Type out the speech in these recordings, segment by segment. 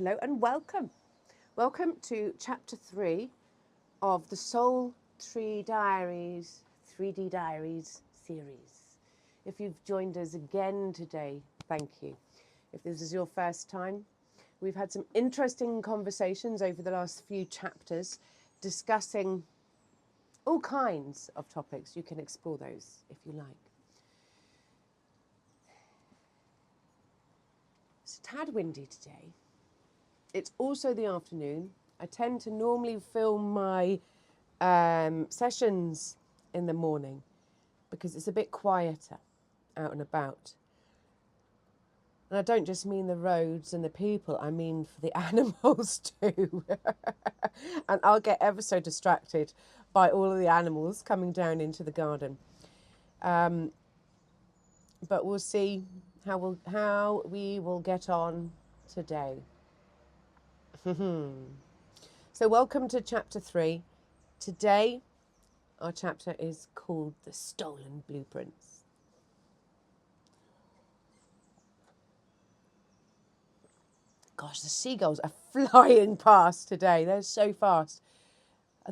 Hello and welcome. Welcome to chapter 3 of the Soul Tree Diaries 3D Diaries series. If you've joined us again today, thank you. If this is your first time, we've had some interesting conversations over the last few chapters discussing all kinds of topics. You can explore those if you like. It's a tad windy today. It's also the afternoon. I tend to normally film my sessions in the morning because it's a bit quieter out and about. And I don't just mean the roads and the people, I mean for the animals too. And I'll get ever so distracted by all of the animals coming down into the garden. But we'll see how we will get on today. So welcome to chapter 3. Today our chapter is called The Stolen Blueprints. Gosh, the seagulls are flying past today. They're so fast.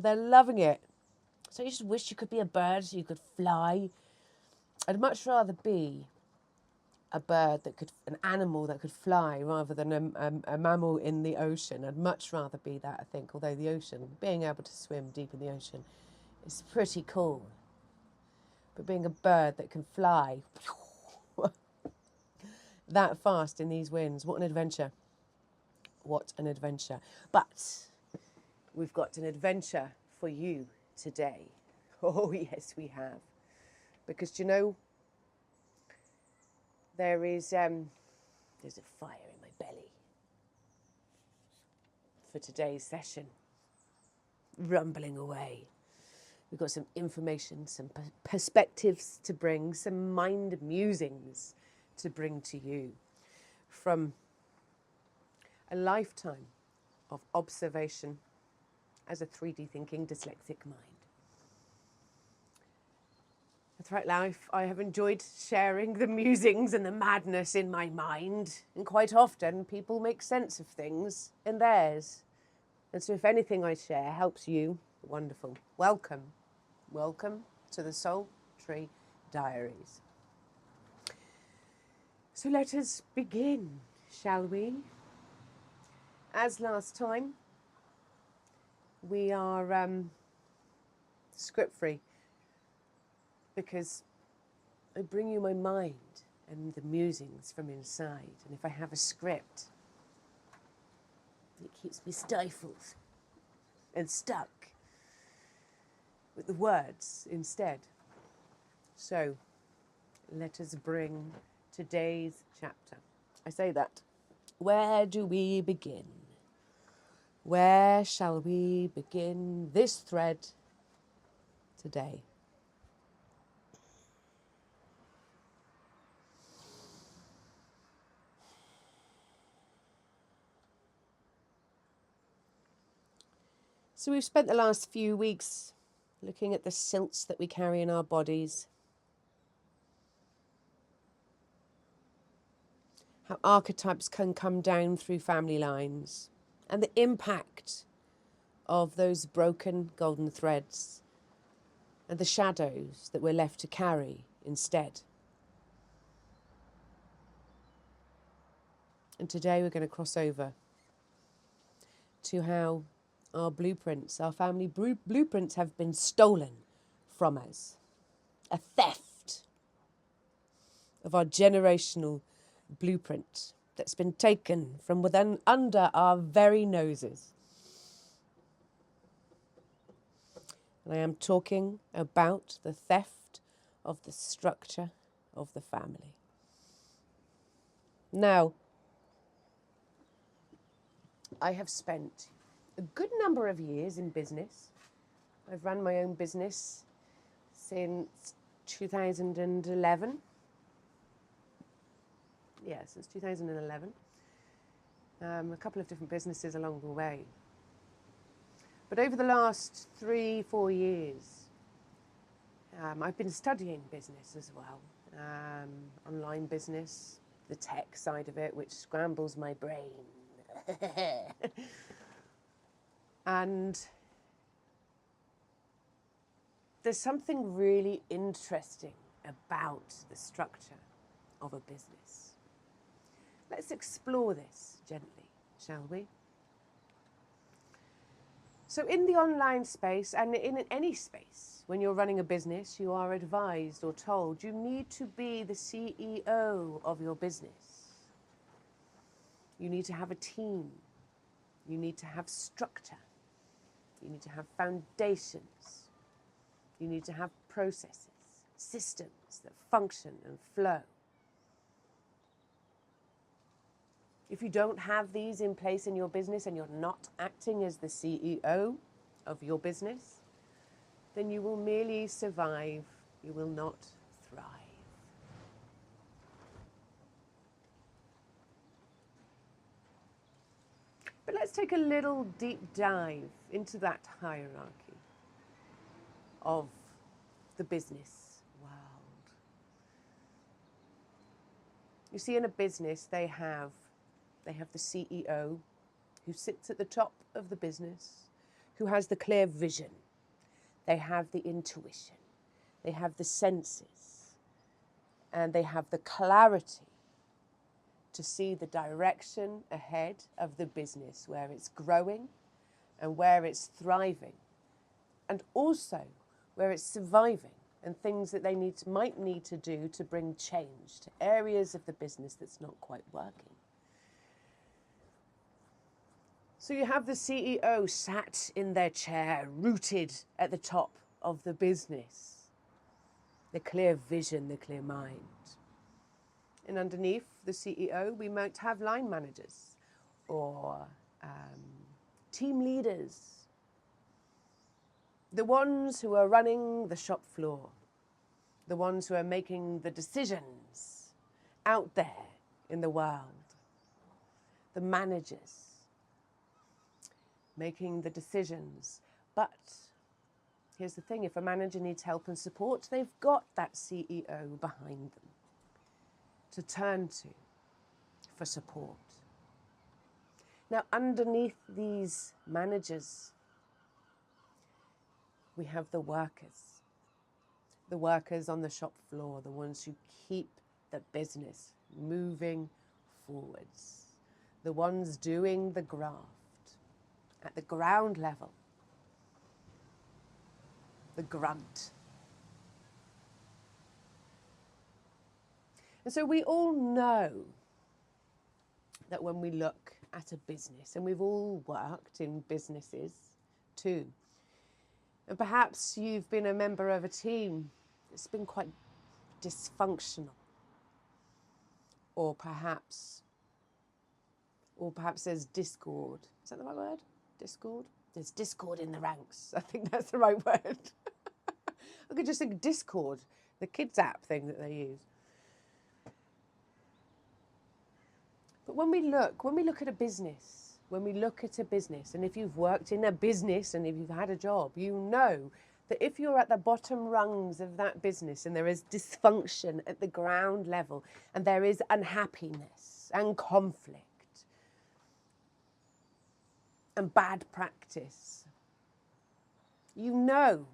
They're loving it. So you just wish you could be a bird so you could fly. I'd much rather be a bird that could, an animal that could fly rather than a mammal in the ocean. I'd much rather be that, I think, although the ocean, being able to swim deep in the ocean is pretty cool. But being a bird that can fly that fast in these winds, what an adventure. What an adventure. But we've got an adventure for you today. Oh, yes, we have. Because, you know, there's a fire in my belly for today's session, rumbling away. We've got some information, some perspectives to bring, some mind musings to bring to you from a lifetime of observation as a 3D thinking dyslexic mind. Throughout life, I have enjoyed sharing the musings and the madness in my mind, and quite often people make sense of things in theirs. And so if anything I share helps you, wonderful. Welcome. Welcome to the Soul Tree Diaries. So let us begin, shall we? As last time, we are script-free. Because I bring you my mind and the musings from inside. And if I have a script, it keeps me stifled and stuck with the words instead. So let us bring today's chapter. I say that. Where do we begin? Where shall we begin this thread today? So we've spent the last few weeks looking at the silts that we carry in our bodies, how archetypes can come down through family lines, and the impact of those broken golden threads and the shadows that we're left to carry instead. And today we're going to cross over to how our blueprints, our family blueprints have been stolen from us. A theft of our generational blueprint that's been taken from within under our very noses. And I am talking about the theft of the structure of the family. Now, I have spent a good number of years in business. I've run my own business since 2011. Yeah, since 2011. A couple of different businesses along the way. But over the last 3-4 years, I've been studying business as well. Online business, the tech side of it, which scrambles my brain And there's something really interesting about the structure of a business. Let's explore this gently, shall we? So in the online space and in any space, when you're running a business, you are advised or told you need to be the CEO of your business. You need to have a team. You need to have structure. You need to have foundations. You need to have processes, systems that function and flow. If you don't have these in place in your business and you're not acting as the CEO of your business, then you will merely survive, you will not thrive. But let's take a little deep dive into that hierarchy of the business world. You see, in a business, they have the CEO who sits at the top of the business, who has the clear vision. They have the intuition. They have the senses. And they have the clarity to see the direction ahead of the business, where it's growing and where it's thriving, and also where it's surviving and things that they might need to do to bring change to areas of the business that's not quite working. So you have the CEO sat in their chair, rooted at the top of the business, the clear vision, the clear mind. And underneath the CEO, we might have line managers or team leaders, the ones who are running the shop floor, the ones who are making the decisions out there in the world, the managers making the decisions. But here's the thing, if a manager needs help and support, they've got that CEO behind them to turn to for support. Now, underneath these managers, we have the workers on the shop floor, the ones who keep the business moving forwards, the ones doing the graft at the ground level, the grunt. And so we all know that when we look at a business, and we've all worked in businesses too, and perhaps you've been a member of a team that's been quite dysfunctional, or perhaps there's discord. Is that the right word? Discord? There's discord in the ranks. I think that's the right word. I could just think Discord, the kids app thing that they use. But when we look at a business, and if you've worked in a business and if you've had a job, you know that if you're at the bottom rungs of that business and there is dysfunction at the ground level and there is unhappiness and conflict and bad practice, you know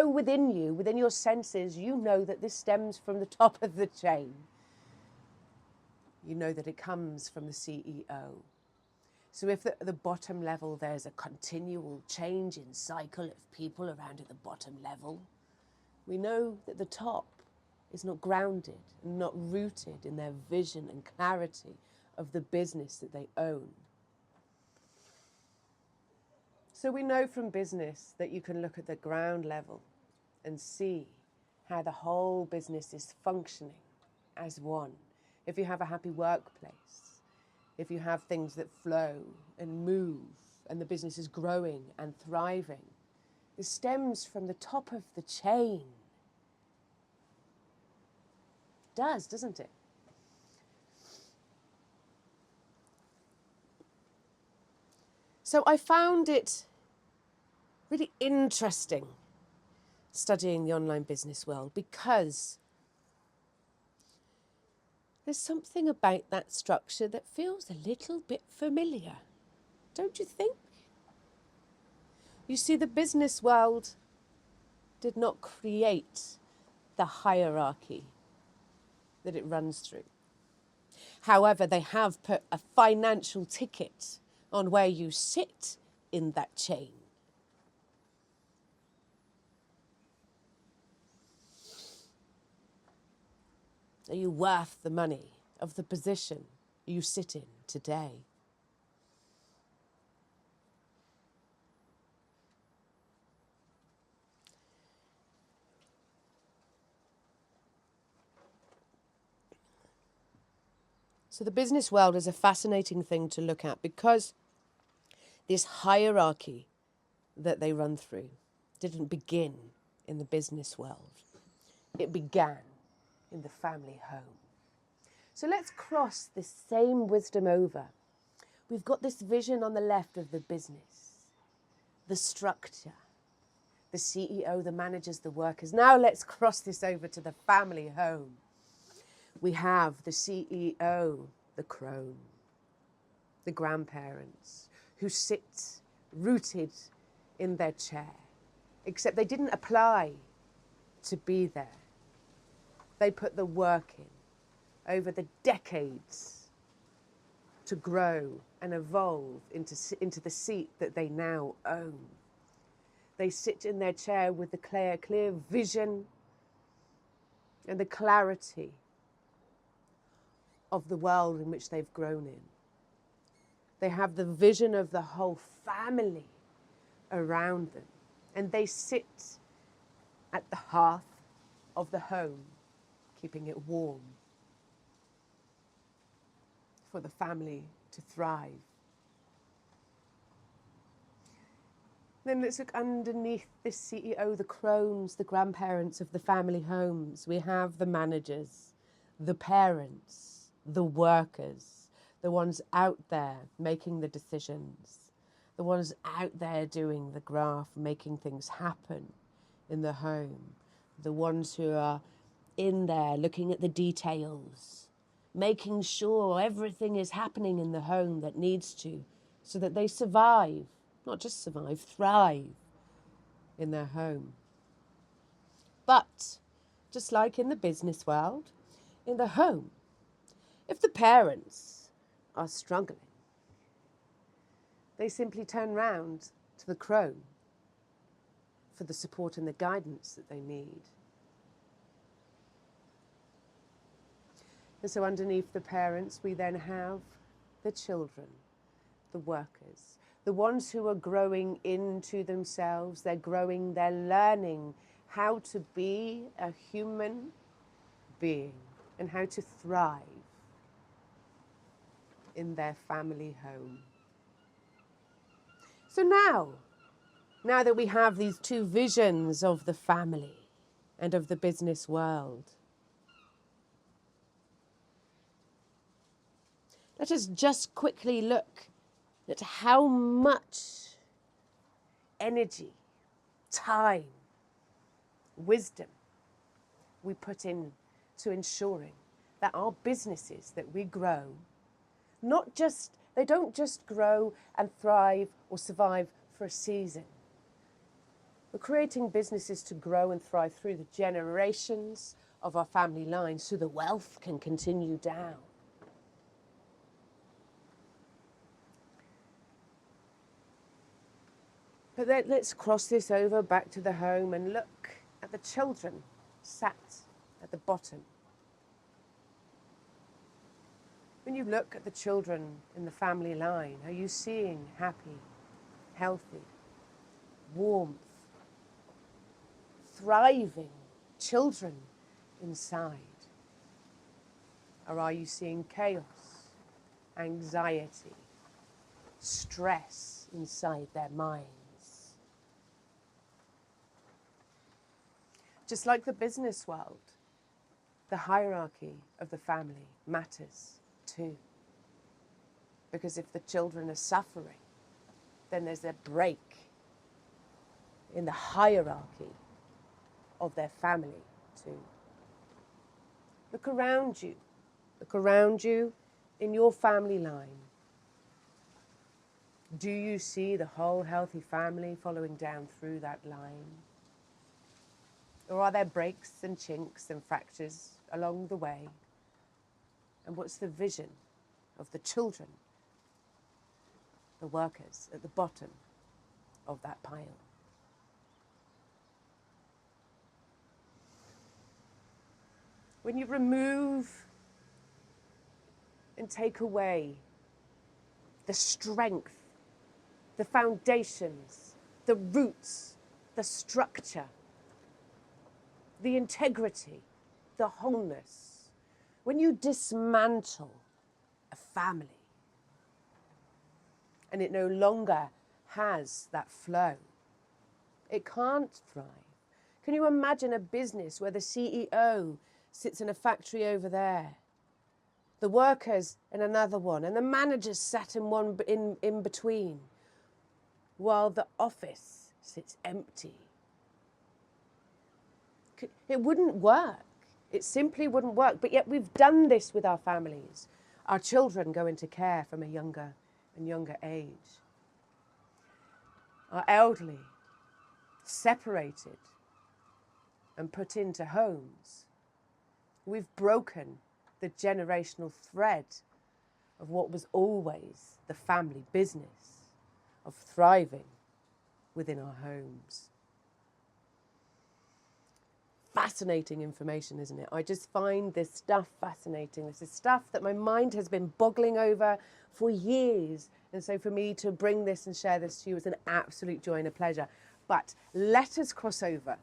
within you, within your senses, you know that this stems from the top of the chain. You know that it comes from the CEO. So if at the bottom level there's a continual change in cycle of people around at the bottom level, we know that the top is not grounded and not rooted in their vision and clarity of the business that they own. So we know from business that you can look at the ground level and see how the whole business is functioning as one. If you have a happy workplace, if you have things that flow and move and the business is growing and thriving, it stems from the top of the chain. It does, doesn't it? So I found it really interesting studying the online business world because There's something about that structure that feels a little bit familiar, don't you think? You see, the business world did not create the hierarchy that it runs through. However, they have put a financial ticket on where you sit in that chain. Are you worth the money of the position you sit in today? So the business world is a fascinating thing to look at because this hierarchy that they run through didn't begin in the business world. It began in the family home. So let's cross this same wisdom over. We've got this vision on the left of the business, the structure, the CEO, the managers, the workers. Now let's cross this over to the family home. We have the CEO, the Crone, the grandparents, who sit rooted in their chair, except they didn't apply to be there. They put the work in over the decades to grow and evolve into the seat that they now own. They sit in their chair with the clear vision and the clarity of the world in which they've grown in. They have the vision of the whole family around them, and they sit at the hearth of the home, keeping it warm for the family to thrive. Then let's look underneath this CEO, the crones, the grandparents of the family homes. We have the managers, the parents, the workers, the ones out there making the decisions, the ones out there doing the graft, making things happen in the home, the ones who are in there looking at the details, making sure everything is happening in the home that needs to, so that they survive, not just survive, thrive in their home. But just like in the business world, in the home, if the parents are struggling, they simply turn round to the crone for the support and the guidance that they need. And so underneath the parents, we then have the children, the workers, the ones who are growing into themselves. They're growing, they're learning how to be a human being and how to thrive in their family home. So now that we have these two visions of the family and of the business world, let us just quickly look at how much energy, time, wisdom we put in to ensuring that our businesses that we grow, they don't just grow and thrive or survive for a season. We're creating businesses to grow and thrive through the generations of our family line so the wealth can continue down. But then let's cross this over back to the home and look at the children sat at the bottom. When you look at the children in the family line, are you seeing happy, healthy, warmth, thriving children inside? Or are you seeing chaos, anxiety, stress inside their minds? Just like the business world, the hierarchy of the family matters too. Because if the children are suffering, then there's a break in the hierarchy of their family too. Look around you Look around you in your family line. Do you see the whole healthy family following down through that line? Or are there breaks and chinks and fractures along the way? And what's the vision of the children, the workers at the bottom of that pile? When you remove and take away the strength, the foundations, the roots, the structure, the integrity, the wholeness, when you dismantle a family and it no longer has that flow, it can't thrive. Can you imagine a business where the CEO sits in a factory over there, the workers in another one, and the managers sat in one in between, while the office sits empty? It wouldn't work. It simply wouldn't work. But yet we've done this with our families. Our children go into care from a younger and younger age. Our elderly separated and put into homes. We've broken the generational thread of what was always the family business of thriving within our homes. Fascinating information, isn't it? I just find this stuff fascinating. This is stuff that my mind has been boggling over for years. And so for me to bring this and share this to you is an absolute joy and a pleasure. But let us cross over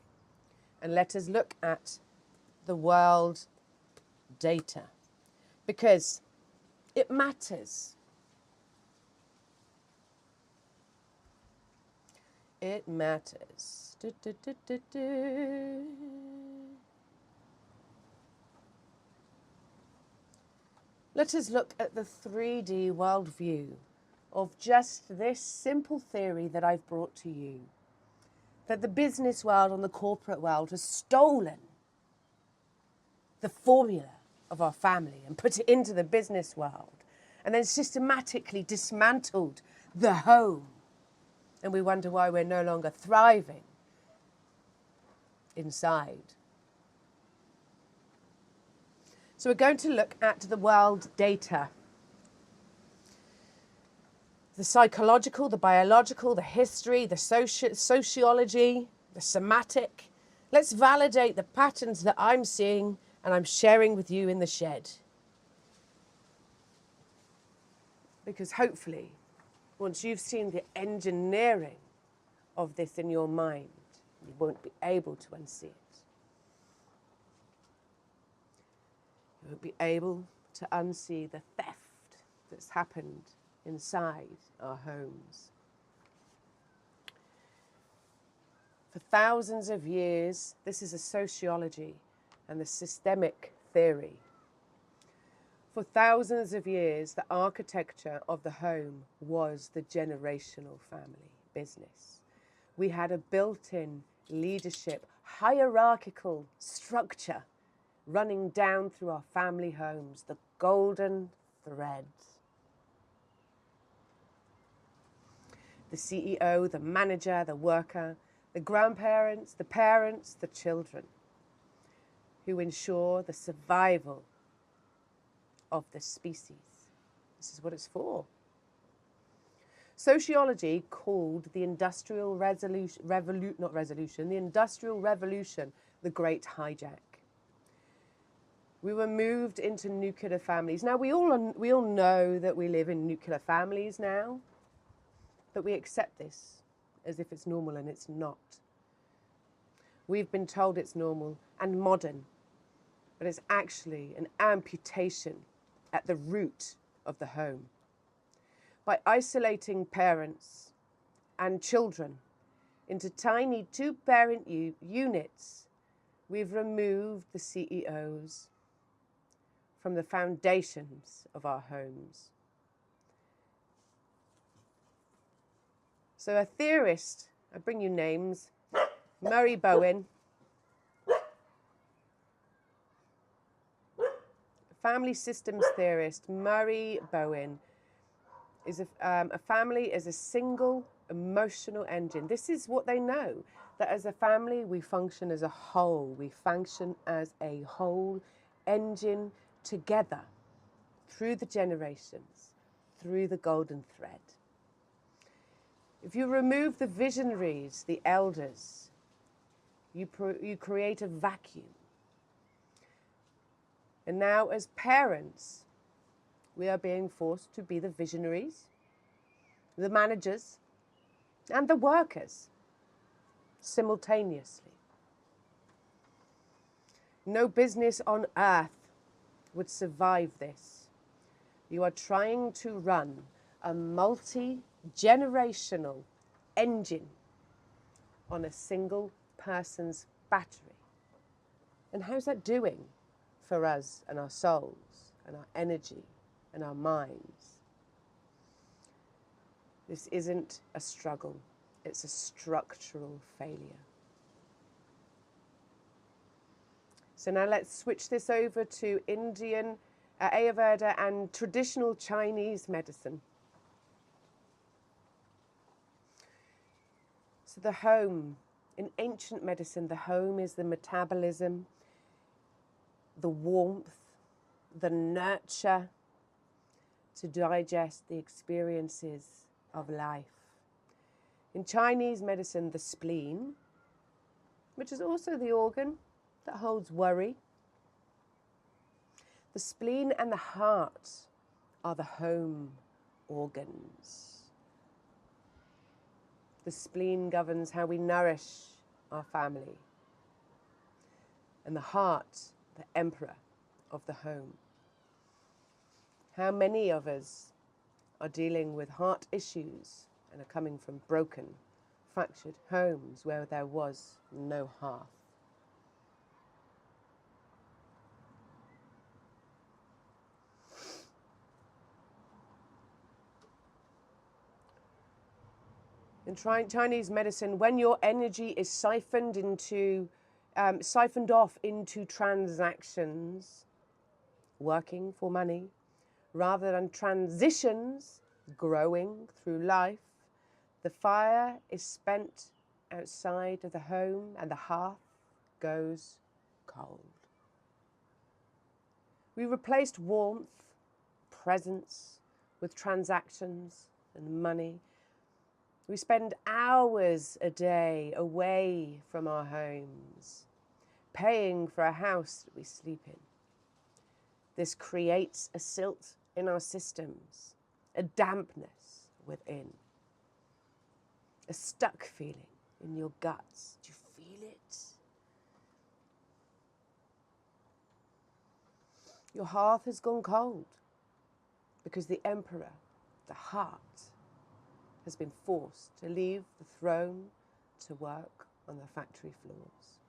and let us look at the world data, because it matters. It matters. Let us look at the 3D worldview of just this simple theory that I've brought to you, that the business world and the corporate world has stolen the formula of our family and put it into the business world, and then systematically dismantled the home. And we wonder why we're no longer thriving inside. So we're going to look at the world data. The psychological, the biological, the history, the sociology, the somatic. Let's validate the patterns that I'm seeing and I'm sharing with you in the shed. Because hopefully, once you've seen the engineering of this in your mind, you won't be able to unsee it. You won't be able to unsee the theft that's happened inside our homes. For thousands of years, this is a sociology and the systemic theory. For thousands of years, the architecture of the home was the generational family business. We had a built-in leadership, hierarchical structure running down through our family homes, the golden thread. The CEO, the manager, the worker, the grandparents, the parents, the children, who ensure the survival of the species. This is what it's for. Sociology called the Industrial Revolution the Great Hijack. We were moved into nuclear families. Now we all know that we live in nuclear families now, but we accept this as if it's normal, and it's not. We've been told it's normal and modern, but it's actually an amputation at the root of the home. By isolating parents and children into tiny two-parent units, we've removed the CEOs from the foundations of our homes. So a theorist, I bring you names, Murray Bowen, family systems theorist Murray Bowen is a family is a single emotional engine. This is what they know, that as a family we function as a whole. We function as a whole engine together through the generations, through the golden thread. If you remove the visionaries, the elders, you create a vacuum. And now as parents, we are being forced to be the visionaries, the managers, and the workers simultaneously. No business on earth would survive this. You are trying to run a multi-generational engine on a single person's battery. And how's that doing for us and our souls and our energy and our minds? This isn't a struggle, it's a structural failure. So now let's switch this over to Indian, Ayurveda and traditional Chinese medicine. So the home, in ancient medicine, the home is the metabolism, the warmth, the nurture to digest the experiences of life. In Chinese medicine, the spleen, which is also the organ that holds worry. The spleen and the heart are the home organs. The spleen governs how we nourish our family. And the heart, the emperor of the home. How many of us are dealing with heart issues and are coming from broken, fractured homes where there was no hearth? In Chinese medicine, when your energy is siphoned off into transactions, working for money, rather than transitions, growing through life, the fire is spent outside of the home and the hearth goes cold. We replaced warmth, presence with transactions and money. We spend hours a day away from our homes, paying for a house that we sleep in. This creates a silt in our systems, a dampness within, a stuck feeling in your guts. Do you feel it? Your hearth has gone cold because the emperor, the heart, has been forced to leave the throne to work on the factory floors.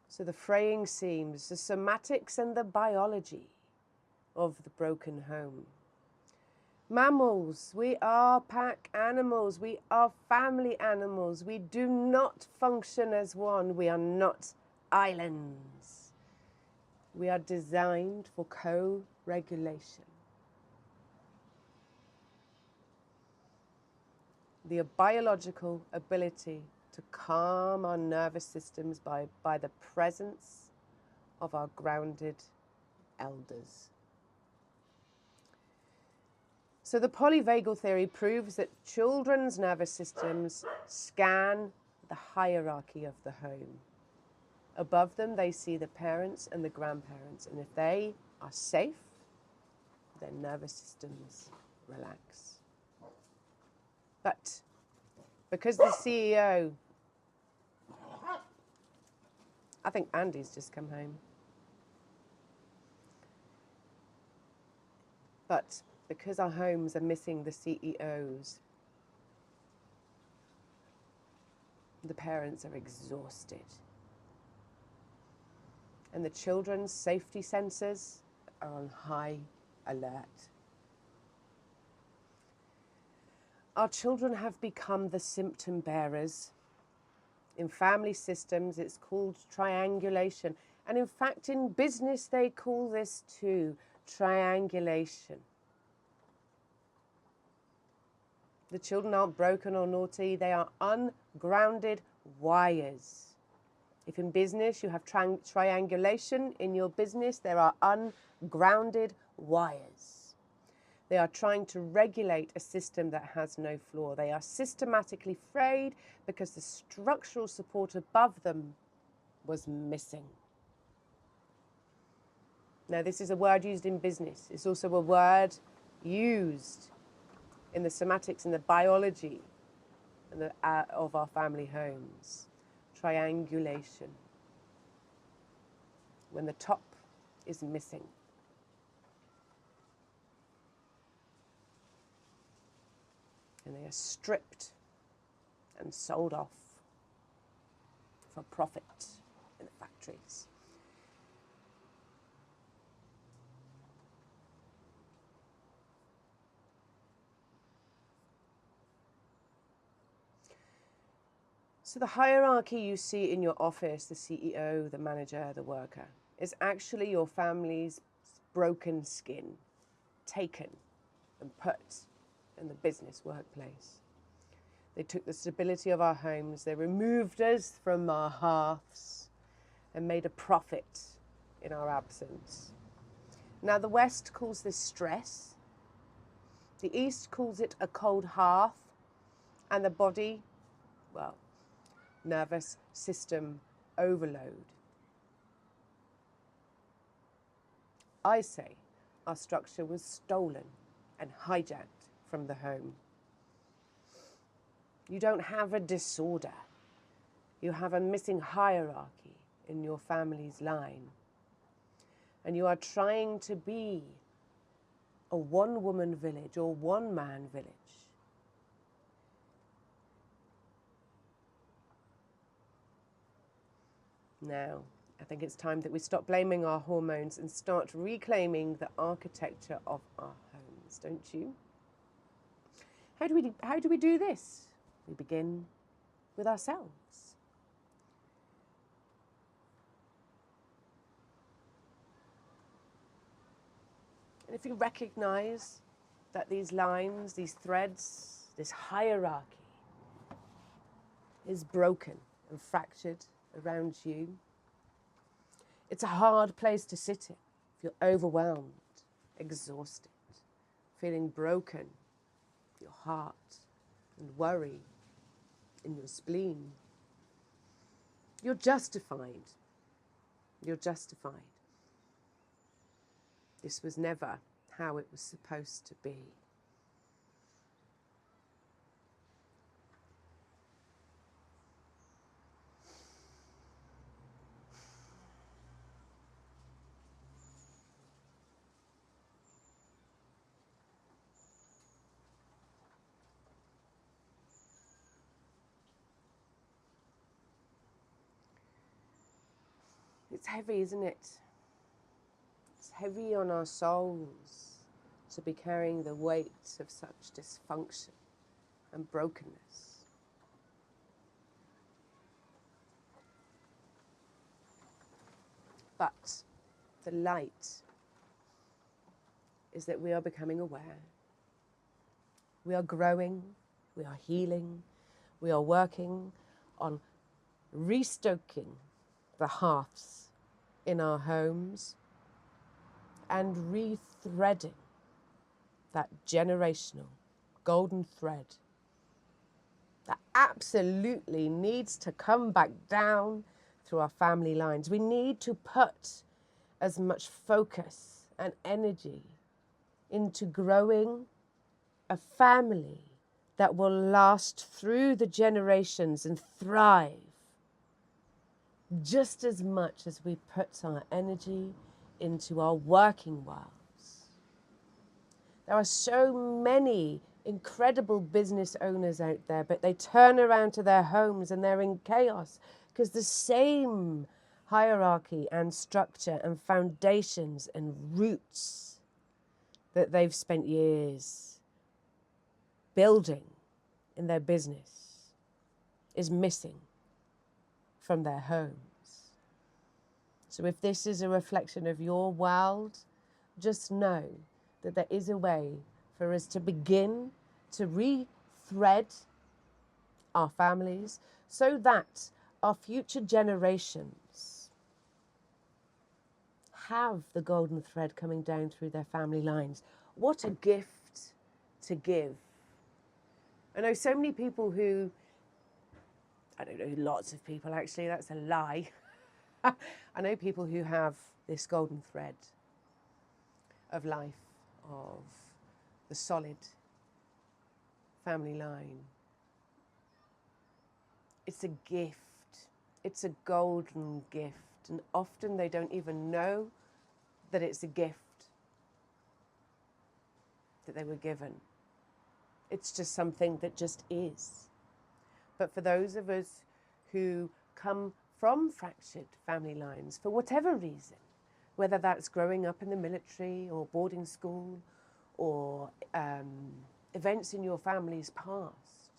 So the fraying seams, the somatics and the biology of the broken home. Mammals, we are pack animals, we are family animals. We do not function as one, we are not islands. We are designed for co-regulation. The biological ability to calm our nervous systems by the presence of our grounded elders. So the polyvagal theory proves that children's nervous systems scan the hierarchy of the home. Above them, they see the parents and the grandparents, and if they are safe, their nervous systems relax. But because the CEO, I think Andy's just come home. But because our homes are missing the CEOs, the parents are exhausted. And the children's safety sensors are on high alert. Our children have become the symptom bearers. In family systems, it's called triangulation. And in fact, in business, they call this too triangulation. The children aren't broken or naughty, they are ungrounded wires. If in business you have triangulation in your business, there are ungrounded wires. They are trying to regulate a system that has no flaw. They are systematically frayed because the structural support above them was missing. Now, this is a word used in business. It's also a word used in the somatics and the biology and of our family homes. Triangulation. When the top is missing. And they are stripped and sold off for profit in the factories. So the hierarchy you see in your office, the CEO, the manager, the worker, is actually your family's broken skin, taken and put in the business workplace. They took the stability of our homes, they removed us from our hearths and made a profit in our absence. Now the West calls this stress, the East calls it a cold hearth, and the body, well, nervous system overload. I say our structure was stolen and hijacked from the home. You don't have a disorder. You have a missing hierarchy in your family's line. And you are trying to be a one-woman village or one-man village. Now, I think it's time that we stop blaming our hormones and start reclaiming the architecture of our homes, don't you? How do we do this? We begin with ourselves. And if you recognize that these lines, these threads, this hierarchy is broken and fractured around you, it's a hard place to sit in if you're overwhelmed, exhausted, feeling broken, your heart, and worry in your spleen. You're justified. You're justified. This was never how it was supposed to be. It's heavy, isn't it? It's heavy on our souls to be carrying the weight of such dysfunction and brokenness. But the light is that we are becoming aware. We are growing, we are healing, we are working on restoking the hearths in our homes and rethreading that generational golden thread that absolutely needs to come back down through our family lines. We need to put as much focus and energy into growing a family that will last through the generations and thrive just as much as we put our energy into our working worlds. There are so many incredible business owners out there, but they turn around to their homes and they're in chaos because the same hierarchy and structure and foundations and roots that they've spent years building in their business is missing from their homes. So if this is a reflection of your world, just know that there is a way for us to begin to re-thread our families so that our future generations have the golden thread coming down through their family lines. What a gift to give. I know so many people who, I don't know, lots of people actually, that's a lie. I know people who have this golden thread of life, of the solid family line. It's a gift. It's a golden gift. And often they don't even know that it's a gift that they were given. It's just something that just is. But for those of us who come from fractured family lines, for whatever reason, whether that's growing up in the military or boarding school or events in your family's past,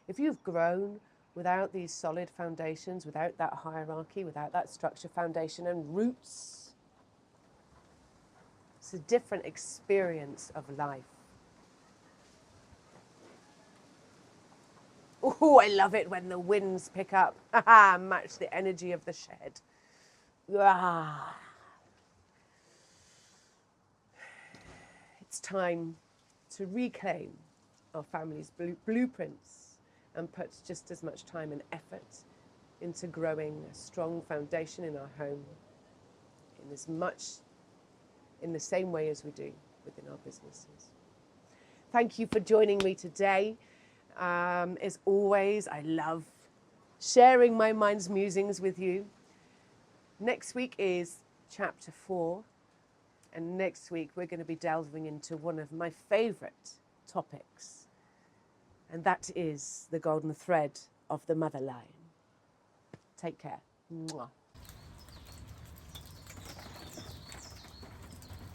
if you've grown without these solid foundations, without that hierarchy, without that structure, foundation and roots, it's a different experience of life. Oh, I love it when the winds pick up. Match the energy of the shed. Ah. It's time to reclaim our family's blueprints and put just as much time and effort into growing a strong foundation in our home in the same way as we do within our businesses. Thank you for joining me today. As always, I love sharing my mind's musings with you. Next week is chapter 4. And next week, we're going to be delving into one of my favourite topics. And that is the golden thread of the mother line. Take care. Mwah.